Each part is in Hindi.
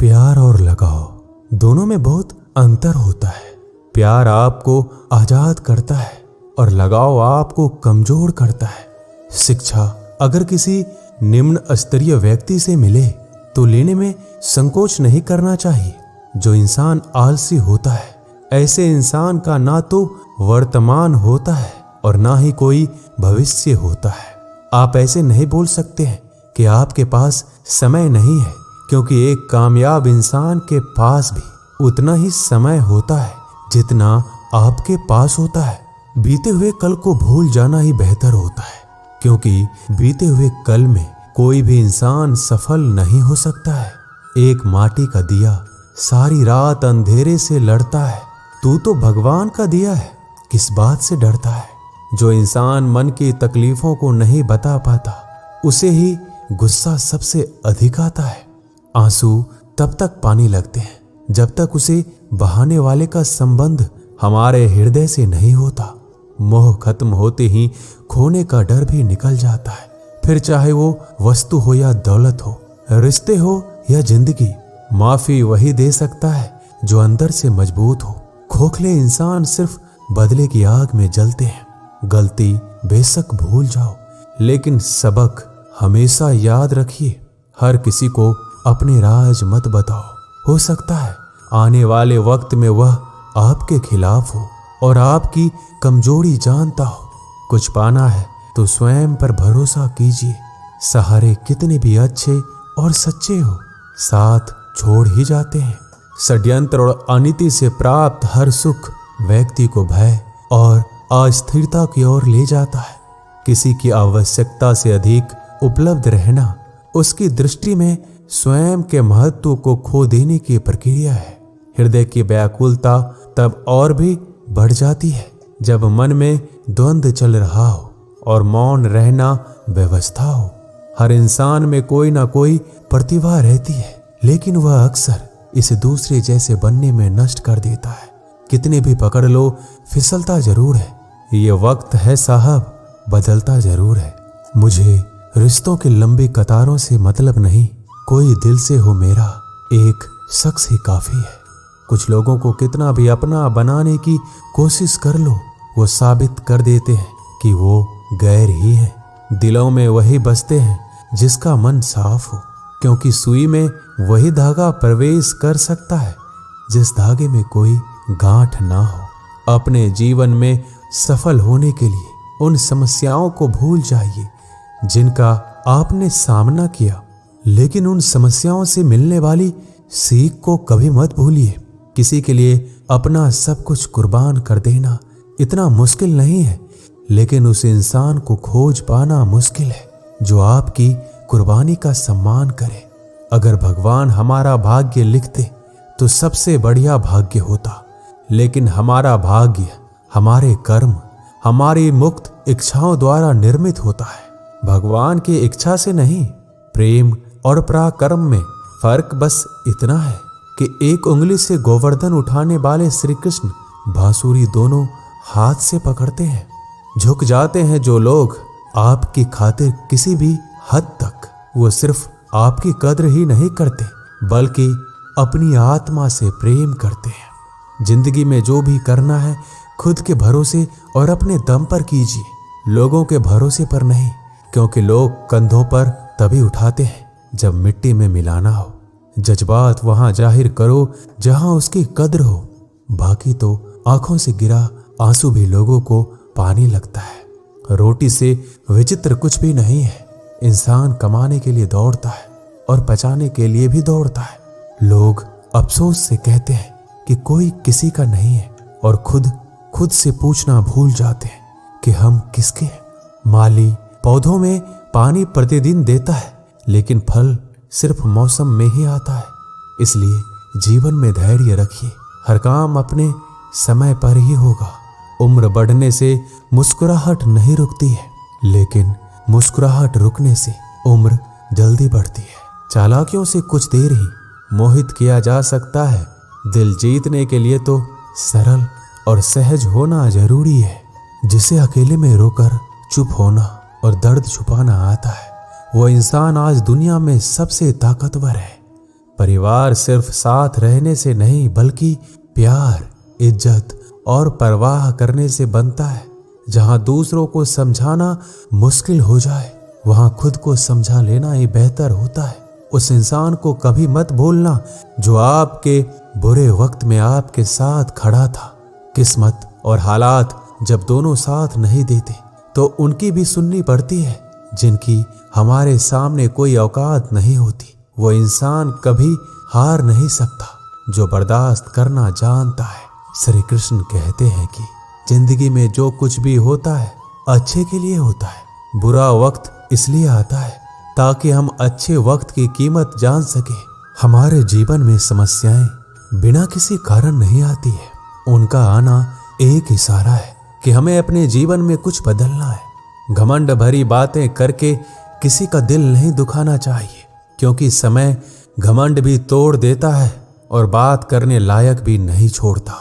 प्यार और लगाव दोनों में बहुत अंतर होता है। प्यार आपको आजाद करता है और लगाव आपको कमजोर करता है। शिक्षा अगर किसी निम्न स्तरीय व्यक्ति से मिले तो लेने में संकोच नहीं करना चाहिए। जो इंसान आलसी होता है, ऐसे इंसान का ना तो वर्तमान होता है और ना ही कोई भविष्य होता है। आप ऐसे नहीं बोल सकते हैं कि आपके पास समय नहीं है, क्योंकि एक कामयाब इंसान के पास भी उतना ही समय होता है जितना आपके पास होता है। बीते हुए कल को भूल जाना ही बेहतर होता है, क्योंकि बीते हुए कल में कोई भी इंसान सफल नहीं हो सकता है। एक माटी का दिया सारी रात अंधेरे से लड़ता है, तू तो भगवान का दिया है, किस बात से डरता है। जो इंसान मन की तकलीफों को नहीं बता पाता, उसे ही गुस्सा सबसे अधिक आता है। आंसू तब तक पानी लगते हैं जब तक उसे बहाने वाले का संबंध हमारे हृदय से नहीं होता। मोह खत्म होते ही खोने का डर भी निकल जाता है। फिर चाहे वो वस्तु हो या दौलत हो, रिश्ते हो या जिंदगी, माफी वही दे सकता है जो अंदर से मजबूत हो। खोखले इंसान सिर्फ बदले की आग में जलते हैं। गलती बेशक भूल जाओ, लेकिन सबक हमेशा याद रखिए। हर किसी को अपने राज मत बताओ। हो सकता है आने वाले वक्त में वह आपके खिलाफ हो और आपकी कमजोरी जानता हो। कुछ पाना है तो स्वयं पर भरोसा कीजिए। सहारे कितने भी अच्छे और सच्चे हो, साथ छोड़ ही जाते हैं। षड्यंत्र और अनीति से प्राप्त हर सुख व्यक्ति को भय और अस्थिरता की ओर ले जाता है। किसी की आवश्यकता से अधिक उपलब्ध रहना उसकी दृष्टि में स्वयं के महत्व को खो देने की प्रक्रिया है। हृदय की व्याकुलता तब और भी बढ़ जाती है जब मन में द्वंद्व चल रहा हो और मौन रहना व्यवस्था हो। हर इंसान में कोई ना कोई प्रतिभा रहती है, लेकिन वह अक्सर इसे दूसरे जैसे बनने में नष्ट कर देता है। कितने भी पकड़ लो, फिसलता जरूर है। ये वक्त है साहब, बदलता जरूर है। मुझे रिश्तों की लंबी कतारों से मतलब नहीं, कोई दिल से हो मेरा एक शख्स ही काफी है। कुछ लोगों को कितना भी अपना बनाने की कोशिश कर लो, वो साबित कर देते हैं कि वो गैर ही है। दिलों में वही बसते हैं जिसका मन साफ हो, क्योंकि सुई में वही धागा प्रवेश कर सकता है जिस धागे में कोई गांठ ना हो। अपने जीवन में सफल होने के लिए उन समस्याओं को भूल जाइए जिनका आपने सामना किया, लेकिन उन समस्याओं से मिलने वाली सीख को कभी मत भूलिए। किसी के लिए अपना सब कुछ कुर्बान कर देना इतना मुश्किल नहीं है, लेकिन उस इंसान को खोज पाना मुश्किल है जो आपकी कुर्बानी का सम्मान करे। अगर भगवान हमारा भाग्य लिखते तो सबसे बढ़िया भाग्य होता, लेकिन हमारा भाग्य हमारे कर्म, हमारी मुक्त इच्छाओं द्वारा निर्मित होता है, भगवान की इच्छा से नहीं। प्रेम और पराक्रम में फर्क बस इतना है कि एक उंगली से गोवर्धन उठाने वाले श्री कृष्ण बांसुरी दोनों हाथ से पकड़ते हैं। झुक जाते हैं जो लोग आपकी खातिर किसी भी हद तक, वो सिर्फ आपकी कद्र ही नहीं करते बल्कि अपनी आत्मा से प्रेम करते हैं। जिंदगी में जो भी करना है खुद के भरोसे और अपने दम पर कीजिए, लोगों के भरोसे पर नहीं, क्योंकि लोग कंधों पर तभी उठाते हैं जब मिट्टी में मिलाना हो। जज्बात वहां जाहिर करो जहां उसकी कद्र हो, बाकी तो आंखों से गिरा आंसू भी लोगों को पानी लगता है। रोटी से विचित्र कुछ भी नहीं है। इंसान कमाने के लिए दौड़ता है और बचाने के लिए भी दौड़ता है। लोग अफसोस से कहते हैं कि कोई किसी का नहीं है और खुद से पूछना भूल जाते हैं कि हम किसके हैं। माली पौधों में पानी प्रतिदिन देता है, लेकिन फल सिर्फ मौसम में ही आता है। इसलिए जीवन में धैर्य रखिए, हर काम अपने समय पर ही होगा। उम्र बढ़ने से मुस्कुराहट नहीं रुकती है, लेकिन मुस्कुराहट रुकने से उम्र जल्दी बढ़ती है। चालाकियों से कुछ देर ही मोहित किया जा सकता है। दिल जीतने के लिए तो सरल और सहज होना जरूरी है। जिसे अकेले में रोकर चुप होना और दर्द छुपाना आता है, वो इंसान आज दुनिया में सबसे ताकतवर है। परिवार सिर्फ साथ रहने से नहीं बल्कि प्यार, इज्जत और परवाह करने से बनता है। जहां दूसरों को समझाना मुश्किल हो जाए वहां खुद को समझा लेना ही बेहतर होता है। उस इंसान को कभी मत भूलना जो आपके बुरे वक्त में आपके साथ खड़ा था। किस्मत और हालात जब दोनों साथ नहीं देते तो उनकी भी सुननी पड़ती है। जिनकी हमारे सामने कोई औकात नहीं होती वो इंसान कभी हार नहीं सकता जो बर्दाश्त करना जानता है। श्री कृष्ण कहते हैं कि जिंदगी में जो कुछ भी होता है अच्छे के लिए होता है। बुरा वक्त इसलिए आता है ताकि हम अच्छे वक्त की कीमत जान सके। हमारे जीवन में समस्याएं बिना किसी कारण नहीं आती है। उनका आना एक इशारा है कि हमें अपने जीवन में कुछ बदलना है। घमंड भरी बातें करके किसी का दिल नहीं दुखाना चाहिए, क्योंकि समय घमंड भी तोड़ देता है और बात करने लायक भी नहीं छोड़ता।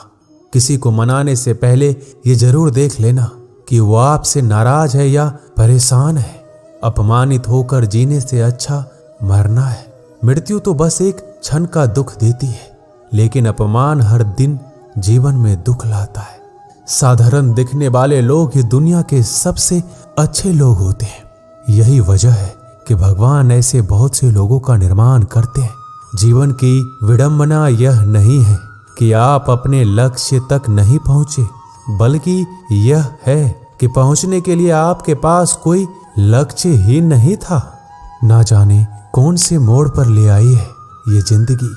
किसी को मनाने से पहले ये जरूर देख लेना कि वो आपसे नाराज है या परेशान है। अपमानित होकर जीने से अच्छा मरना है। मृत्यु तो बस एक क्षण का दुख देती है, लेकिन अपमान हर दिन जीवन में दुख लाता है। साधारण दिखने वाले लोग ही दुनिया के सबसे अच्छे लोग होते हैं। यही वजह है कि भगवान ऐसे बहुत से लोगों का निर्माण करते हैं। जीवन की विडंबना यह नहीं है कि आप अपने लक्ष्य तक नहीं पहुंचे, बल्कि यह है कि पहुंचने के लिए आपके पास कोई लक्ष्य ही नहीं था। ना जाने कौन से मोड़ पर ले आई है ये जिंदगी।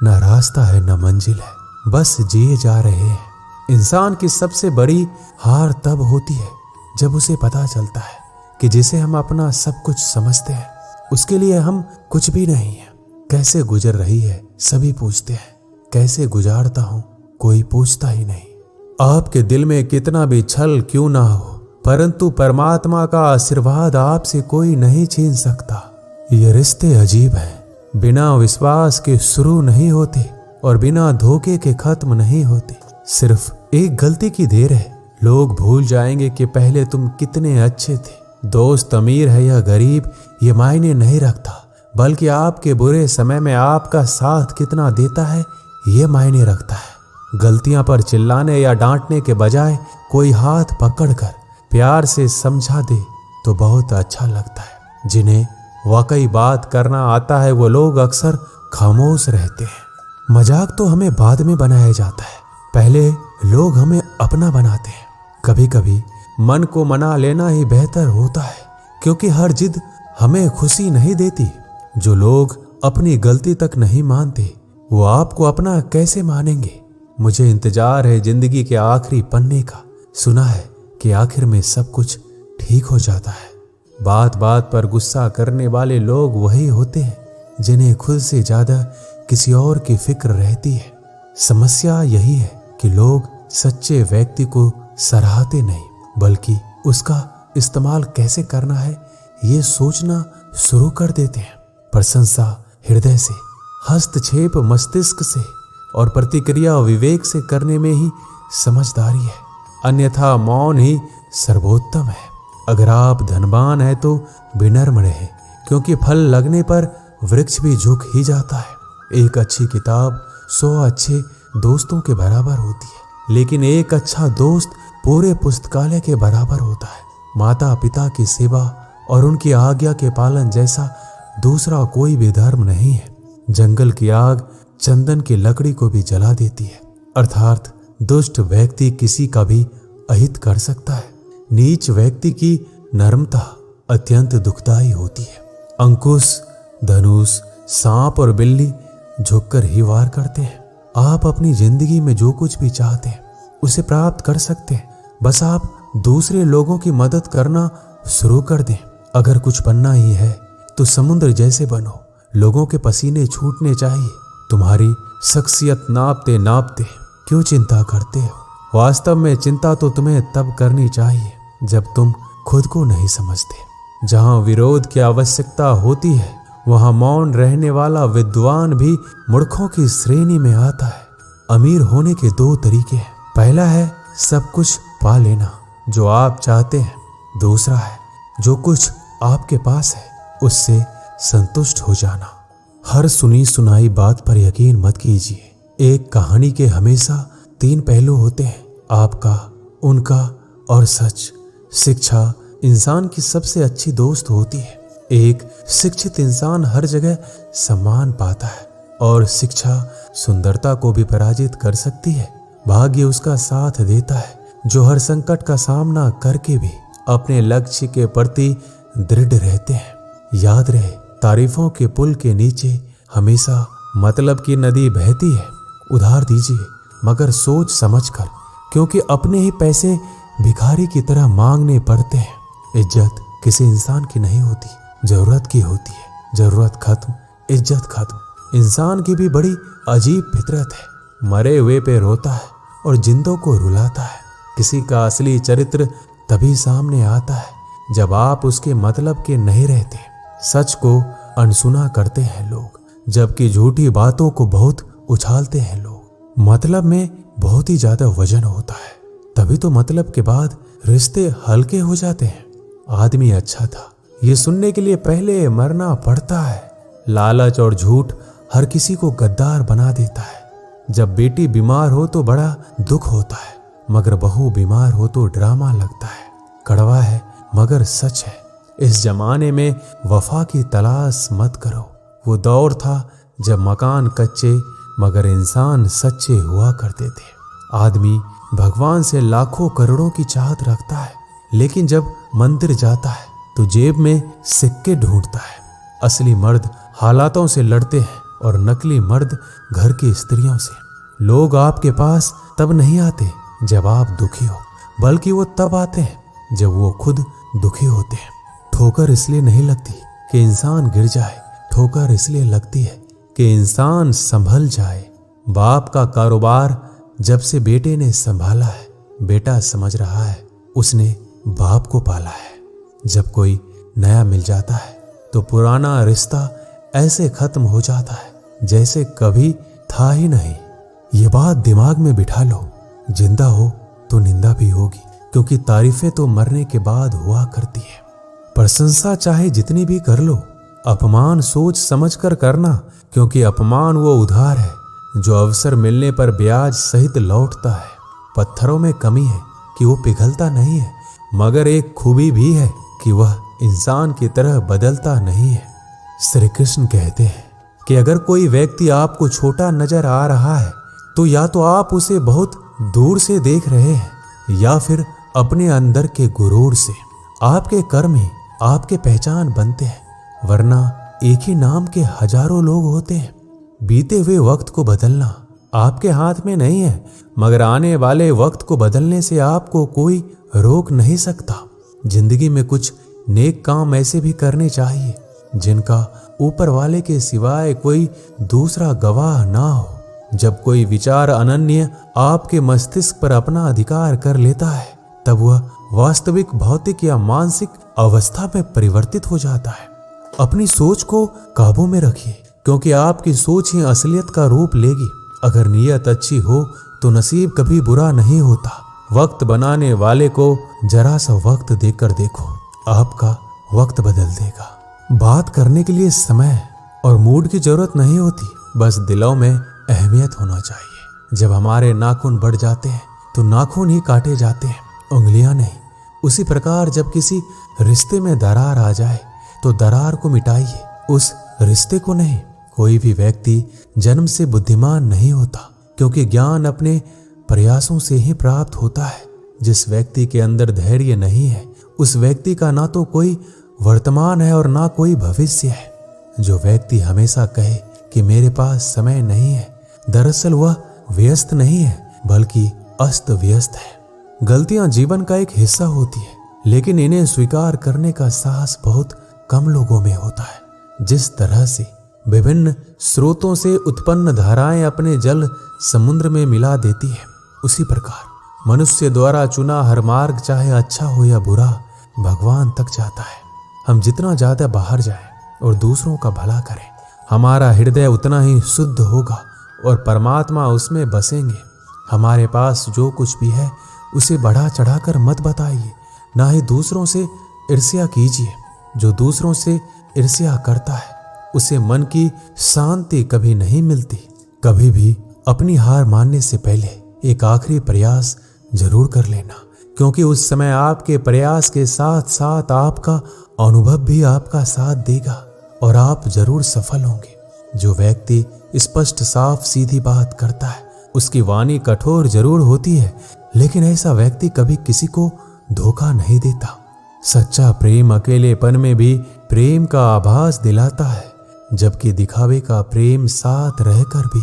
ना रास्ता है ना मंजिल है, बस जिए जा रहे हैं। इंसान की सबसे बड़ी हार तब होती है जब उसे पता चलता है कि जिसे हम अपना सब कुछ समझते हैं उसके लिए हम कुछ भी नहीं है। कैसे गुजर रही है सभी पूछते हैं, कैसे गुजारता हूं कोई पूछता ही नहीं। आपके दिल में कितना भी छल क्यों ना हो, परंतु परमात्मा का आशीर्वाद आपसे कोई नहीं छीन सकता। ये रिश्ते अजीब हैं, बिना विश्वास के शुरू नहीं होते और बिना धोखे के खत्म नहीं होते। सिर्फ एक गलती की देर है, लोग भूल जाएंगे कि पहले तुम कितने अच्छे थे। दोस्त अमीर है या गरीब ये मायने नहीं रखता, बल्कि आपके बुरे समय में आपका साथ कितना देता है ये मायने रखता है। गलतियां पर चिल्लाने या डांटने के बजाय कोई हाथ पकड़कर प्यार से समझा दे तो बहुत अच्छा लगता है। जिन्हें वाकई बात करना आता है वो लोग अक्सर खामोश रहते हैं। मजाक तो हमें बाद में बनाया जाता है, पहले लोग हमें अपना बनाते हैं। कभी कभी मन को मना लेना ही बेहतर होता है, क्योंकि हर जिद हमें खुशी नहीं देती। जो लोग अपनी गलती तक नहीं मानते वो आपको अपना कैसे मानेंगे। मुझे इंतजार है जिंदगी के आखिरी पन्ने का। सुना है कि आखिर में सब कुछ ठीक हो जाता है। बात बात पर गुस्सा करने वाले लोग वही होते हैं जिन्हें खुद से ज्यादा किसी और की फिक्र रहती है। समस्या यही है कि लोग सच्चे व्यक्ति को सराहते नहीं, बल्कि उसका इस्तेमाल कैसे करना है ये सोचना शुरू कर देते हैं। प्रशंसा हृदय से, हस्तक्षेप मस्तिष्क से और प्रतिक्रिया विवेक से करने में ही समझदारी है, अन्यथा मौन ही सर्वोत्तम है। अगर आप धनवान हैं तो विनम्र रहें, क्योंकि फल लगने पर वृक्ष भी झुक ही जाता है। एक अच्छी किताब 100 अच्छे दोस्तों के बराबर होती है, लेकिन एक अच्छा दोस्त पूरे पुस्तकालय के बराबर होता है। माता पिता की सेवा और उनकी आज्ञा के पालन जैसा दूसरा कोई भी धर्म नहीं है। जंगल की आग चंदन की लकड़ी को भी जला देती है, अर्थात दुष्ट व्यक्ति किसी का भी अहित कर सकता है। नीच व्यक्ति की नर्मता अत्यंत दुखदायी होती है। अंकुश, धनुष, सांप और बिल्ली झुककर ही वार करते हैं। आप अपनी जिंदगी में जो कुछ भी चाहते हैं उसे प्राप्त कर सकते हैं, बस आप दूसरे लोगों की मदद करना शुरू कर दें। अगर कुछ बनना ही है तो समुद्र जैसे बनो। लोगों के पसीने छूटने चाहिए। तुम्हारी शख्सियत नापते नापते क्यों चिंता करते हो। वास्तव में चिंता तो तुम्हें तब करनी चाहिए जब तुम खुद को नहीं समझते। जहां विरोध की आवश्यकता होती है वहां मौन रहने वाला विद्वान भी मूर्खों की श्रेणी में आता है। अमीर होने के 2 तरीके हैं। पहला है सब कुछ पा लेना जो आप चाहते हैं। दूसरा है जो कुछ आपके पास है उससे संतुष्ट हो जाना। हर सुनी सुनाई बात पर यकीन मत कीजिए। एक कहानी के हमेशा 3 पहलू होते हैं, आपका, उनका और सच। शिक्षा इंसान की सबसे अच्छी दोस्त होती है। एक शिक्षित इंसान हर जगह सम्मान पाता है और शिक्षा सुंदरता को भी पराजित कर सकती है। भाग्य उसका साथ देता है जो हर संकट का सामना करके भी अपने लक्ष्य के प्रति दृढ़ रहते हैं। याद रहे, तारीफों के पुल के नीचे हमेशा मतलब की नदी बहती है। उधार दीजिए मगर सोच समझकर, क्योंकि अपने ही पैसे भिखारी की तरह मांगने पड़ते हैं। इज्जत किसी इंसान की नहीं होती, जरूरत की होती है। जरूरत खत्म, इज्जत खत्म। इंसान की भी बड़ी अजीब फितरत है, मरे हुए पे रोता है और जिंदों को रुलाता है। किसी का असली चरित्र तभी सामने आता है जब आप उसके मतलब के नहीं रहते। सच को अनसुना करते हैं लोग, जबकि झूठी बातों को बहुत उछालते हैं लोग। मतलब में बहुत ही ज्यादा वजन होता है, तभी तो मतलब के बाद रिश्ते हल्के हो जाते हैं। आदमी अच्छा था, ये सुनने के लिए पहले मरना पड़ता है। लालच और झूठ हर किसी को गद्दार बना देता है। जब बेटी बीमार हो तो बड़ा दुख होता है, मगर बहू बीमार हो तो ड्रामा लगता है। कड़वा है मगर सच है। इस जमाने में वफा की तलाश मत करो। वो दौर था जब मकान कच्चे मगर इंसान सच्चे हुआ करते थे। आदमी भगवान से लाखों करोड़ों की चाहत रखता है, लेकिन जब मंदिर जाता है तो जेब में सिक्के ढूंढता है। असली मर्द हालातों से लड़ते हैं और नकली मर्द घर की स्त्रियों से। लोग आपके पास तब नहीं आते जब आप दुखी हो, बल्कि वो तब आते हैं जब वो खुद दुखी होते हैं। ठोकर इसलिए नहीं लगती कि इंसान गिर जाए, ठोकर इसलिए लगती है कि इंसान संभल जाए। बाप का कारोबार जब से बेटे ने संभाला है, बेटा समझ रहा है उसने बाप को पाला है। जब कोई नया मिल जाता है तो पुराना रिश्ता ऐसे खत्म हो जाता है जैसे कभी था ही नहीं। ये बात दिमाग में बिठा लो, जिंदा हो तो निंदा भी होगी, क्योंकि तारीफें तो मरने के बाद हुआ करती है। प्रशंसा चाहे जितनी भी कर लो, अपमान सोच समझ कर करना, क्योंकि अपमान वो उधार है जो अवसर मिलने पर ब्याज सहित लौटता है। पत्थरों में कमी है कि वो पिघलता नहीं है, मगर एक खूबी भी है कि वह इंसान की तरह बदलता नहीं है। श्री कृष्ण कहते हैं कि अगर कोई व्यक्ति आपको छोटा नजर आ रहा है तो या तो आप उसे बहुत दूर से देख रहे हैं या फिर अपने अंदर के गुरूर से। आपके कर्म ही आपके पहचान बनते हैं, वरना एक ही नाम के हजारों लोग होते हैं। बीते हुए वक्त को बदलना आपके हाथ में नहीं है, मगर आने वाले वक्त को बदलने से आपको कोई रोक नहीं सकता। जिंदगी में कुछ नेक काम ऐसे भी करने चाहिए जिनका ऊपर वाले के सिवाय कोई दूसरा गवाह ना हो। जब कोई विचार अनन्य आपके मस्तिष्क पर अपना अधिकार कर लेता है, तब वह वास्तविक भौतिक या मानसिक अवस्था में परिवर्तित हो जाता है। अपनी सोच को काबू में रखिए, क्योंकि आपकी सोच ही असलियत का रूप लेगी। अगर नीयत अच्छी हो तो नसीब कभी बुरा नहीं होता। वक्त बनाने वाले को जरा सा वक्त देकर देखो, आपका वक्त बदल देगा। बात करने के लिए समय और मूड की जरूरत नहीं होती, बस दिलों में अहमियत होना चाहिए। जब हमारे नाखून बढ़ जाते हैं तो नाखून ही काटे जाते हैं, उंगलियां नहीं। उसी प्रकार जब किसी रिश्ते में दरार आ जाए तो दरार को मिटाइए, उस रिश्ते को नहीं। कोई भी व्यक्ति जन्म से बुद्धिमान नहीं होता, क्योंकि ज्ञान अपने प्रयासों से ही प्राप्त होता है। जिस व्यक्ति के अंदर धैर्य नहीं है, उस व्यक्ति का ना तो कोई वर्तमान है और ना कोई भविष्य है। जो व्यक्ति हमेशा कहे कि मेरे पास समय नहीं है, दरअसल वह व्यस्त नहीं है बल्कि अस्त व्यस्त है। गलतियां जीवन का एक हिस्सा होती है, लेकिन इन्हें स्वीकार करने का साहस बहुत कम लोगों में होता है। जिस तरह से विभिन्न स्रोतों से उत्पन्न धाराएं अपने जल समुद्र में मिला देती है, उसी प्रकार मनुष्य द्वारा चुना हर मार्ग, चाहे अच्छा हो या बुरा, भगवान तक जाता है। हम जितना ज्यादा बाहर जाएं और दूसरों का भला करें, हमारा हृदय उतना ही शुद्ध होगा और परमात्मा उसमें बसेंगे। हमारे पास जो कुछ भी है उसे बढ़ा चढ़ाकर मत बताइए, ना ही दूसरों से ईर्ष्या कीजिए। जो दूसरों से ईर्ष्या करता है उसे मन की शांति कभी नहीं मिलती। कभी भी अपनी हार मानने से पहले एक आखिरी प्रयास जरूर कर लेना, क्योंकि उस समय आपके प्रयास के साथ साथ आपका अनुभव भी आपका साथ देगा और आप जरूर सफल होंगे। जो व्यक्ति स्पष्ट साफ सीधी बात करता है उसकी वाणी कठोर जरूर होती है, लेकिन ऐसा व्यक्ति कभी किसी को धोखा नहीं देता। सच्चा प्रेम अकेलेपन में भी प्रेम का आभास दिलाता है, जबकि दिखावे का प्रेम साथ रहकर भी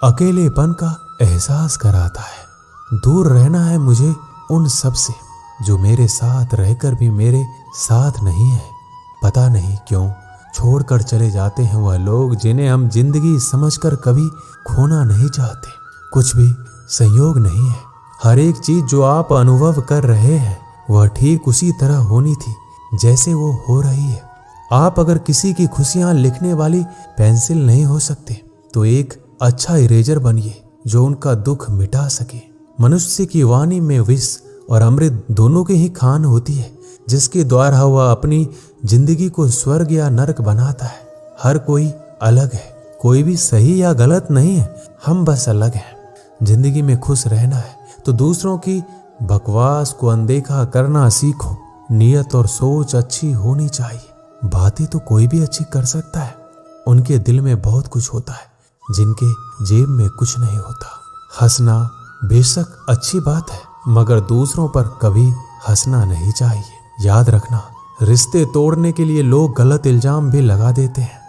अकेलेपन का एहसास कराता है। दूर रहना है मुझे उन सब से जो मेरे साथ रहकर भी मेरे साथ नहीं है। पता नहीं क्यों छोड़कर चले जाते हैं वह लोग जिन्हें हम जिंदगी समझकर कभी खोना नहीं चाहते। कुछ भी संयोग नहीं है। हर एक चीज जो आप अनुभव कर रहे हैं वह ठीक उसी तरह होनी थी जैसे वो हो रही है। आप अगर किसी की खुशियां लिखने वाली पेंसिल नहीं हो सकते तो एक अच्छा इरेजर बनिए जो उनका दुख मिटा सके। मनुष्य की वाणी में विष और अमृत दोनों की ही खान होती है, जिसके द्वारा वह अपनी जिंदगी को स्वर्ग या नरक बनाता है। हर कोई अलग है, कोई भी सही या गलत नहीं है, हम बस अलग हैं। जिंदगी में खुश रहना है तो दूसरों की बकवास को अनदेखा करना सीखो। नियत और सोच अच्छी होनी चाहिए। बातें तो कोई भी अच्छी कर सकता है, उनके दिल में बहुत कुछ होता है जिनके जेब में कुछ नहीं होता। हंसना बेशक अच्छी बात है, मगर दूसरों पर कभी हंसना नहीं चाहिए। याद रखना, रिश्ते तोड़ने के लिए लोग गलत इल्जाम भी लगा देते हैं।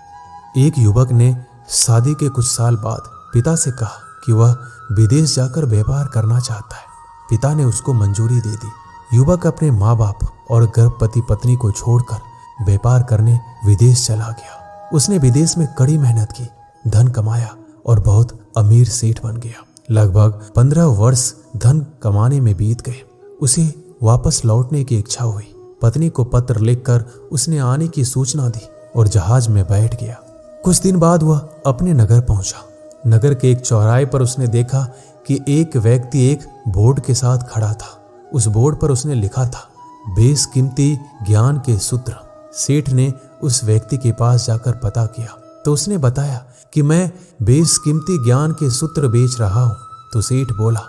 एक युवक ने शादी के कुछ साल बाद पिता से कहा कि वह विदेश जाकर व्यापार करना चाहता है। पिता ने उसको मंजूरी दे दी। युवक अपने माँ बाप और गर्भवती पत्नी को छोड़कर व्यापार करने विदेश चला गया। उसने विदेश में कड़ी मेहनत की, धन कमाया और बहुत अमीर सेठ बन गया। लगभग 15 वर्ष धन कमाने में बीत गए। उसे वापस लौटने की इच्छा हुई। पत्नी को पत्र लिखकर उसने आने की सूचना दी और जहाज में बैठ गया। कुछ दिन बाद वह अपने नगर पहुंचा। नगर के एक चौराहे पर उसने देखा कि एक व्यक्ति एक बोर्ड के साथ खड़ा था। उस बोर्ड पर उसने लिखा था, बेशकीमती ज्ञान के सूत्र। सेठ ने उस व्यक्ति के पास जाकर पता किया तो उसने बताया कि मैं बेशकीमती ज्ञान के सूत्र बेच रहा हूं। तो सेठ बोला,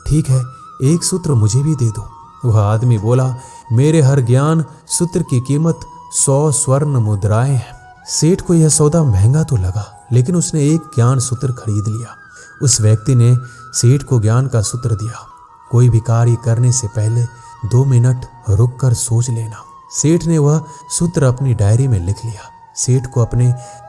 ठीक है, एक सूत्र मुझे भी दे दो। वह आदमी बोला, मेरे हर ज्ञान सूत्र की कीमत 100 स्वर्ण मुद्राएं हैं। सेठ को यह सौदा महंगा तो लगा, लेकिन उसने एक ज्ञान सूत्र खरीद लिया। उस व्यक्ति ने सेठ को ज्ञान का सूत्र दिया, कोई भी कार्य करने से पहले 2 मिनट रुककर सोच लेना। सेठ ने वह सूत्र अपनी डायरी में लिख लिया। सेठ को अपने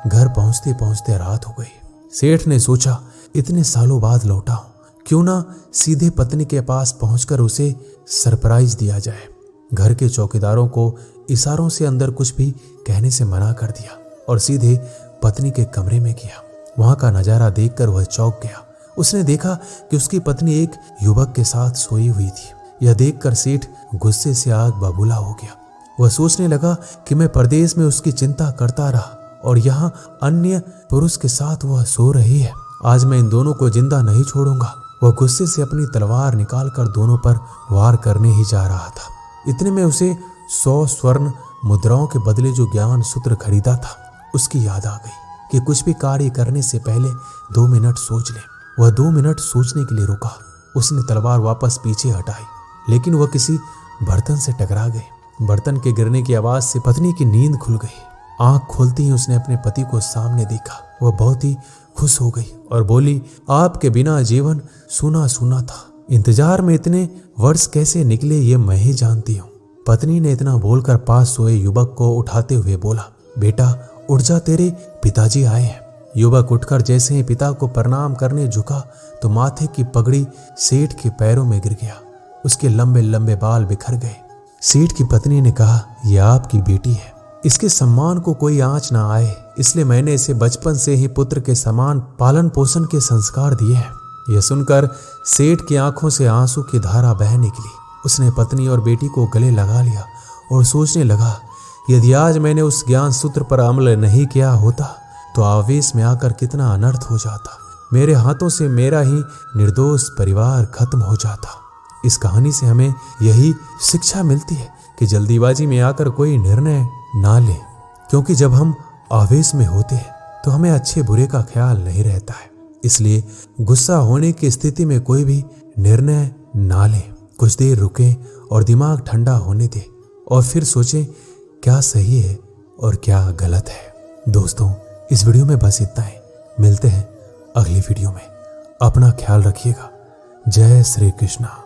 घर पहुंचते पहुंचते रात हो गई। सेठ ने सोचा, इतने सालों बाद लौटा हूं, क्यों ना सीधे पत्नी के पास पहुंचकर उसे सरप्राइज दिया जाए। घर के चौकीदारों को इशारों से अंदर कुछ भी कहने से मना कर दिया और सीधे पत्नी के कमरे में गया। वहां का नजारा देखकर वह चौंक गया। उसने देखा कि उसकी पत्नी एक युवक के साथ सोई हुई थी। यह देखकर सेठ गुस्से से आग बबूला हो गया। वह सोचने लगा कि मैं परदेश में उसकी चिंता करता रहा और यहाँ अन्य पुरुष के साथ वह सो रही है। आज मैं इन दोनों को जिंदा नहीं छोड़ूंगा। वह गुस्से से अपनी तलवार निकालकर दोनों पर वार करने ही जा रहा था। इतने में उसे 100 स्वर्ण मुद्राओं के बदले जो ज्ञान सूत्र खरीदा था उसकी याद आ गई कि कुछ भी कार्य करने से पहले 2 मिनट सोच ले। वह 2 मिनट सोचने के लिए रुका। उसने तलवार वापस पीछे हटाई, लेकिन वह किसी बर्तन से टकरा गई। बर्तन के गिरने की आवाज से पत्नी की नींद खुल गई। आंख खोलते ही उसने अपने पति को सामने देखा। वह बहुत ही खुश हो गई और बोली, आपके बिना जीवन सूना सूना था। इंतजार में इतने वर्ष कैसे निकले ये मैं ही जानती हूँ। पत्नी ने इतना बोलकर पास सोए युवक को उठाते हुए बोला, बेटा उठ जा, तेरे पिताजी आए हैं। युवक उठकर जैसे ही पिता को प्रणाम करने झुका तो माथे की पगड़ी सेठ के पैरों में गिर गया। उसके लंबे लंबे बाल बिखर गए। सेठ की पत्नी ने कहा, यह आपकी बेटी है, इसके सम्मान को कोई आंच ना आए, इसलिए मैंने इसे बचपन से ही पुत्र के समान पालन पोषण के संस्कार दिए हैं। यह सुनकर सेठ की आंखों से आंसू की धारा बह निकली। उसने पत्नी और बेटी को गले लगा लिया और सोचने लगा, यदि आज मैंने उस ज्ञान सूत्र पर अमल नहीं किया होता तो आवेश में आकर कितना अनर्थ हो जाता। मेरे हाथों से मेरा ही निर्दोष परिवार खत्म हो जाता। इस कहानी से हमें यही शिक्षा मिलती है कि जल्दीबाजी में आकर कोई निर्णय ना ले, क्योंकि जब हम आवेश में होते हैं तो हमें अच्छे बुरे का ख्याल नहीं रहता है। इसलिए गुस्सा होने की स्थिति में कोई भी निर्णय ना लें। कुछ देर रुकें और दिमाग ठंडा होने दें और फिर सोचें क्या सही है और क्या गलत है। दोस्तों, इस वीडियो में बस इतना ही। मिलते हैं अगली वीडियो में। अपना ख्याल रखिएगा। जय श्री कृष्णा।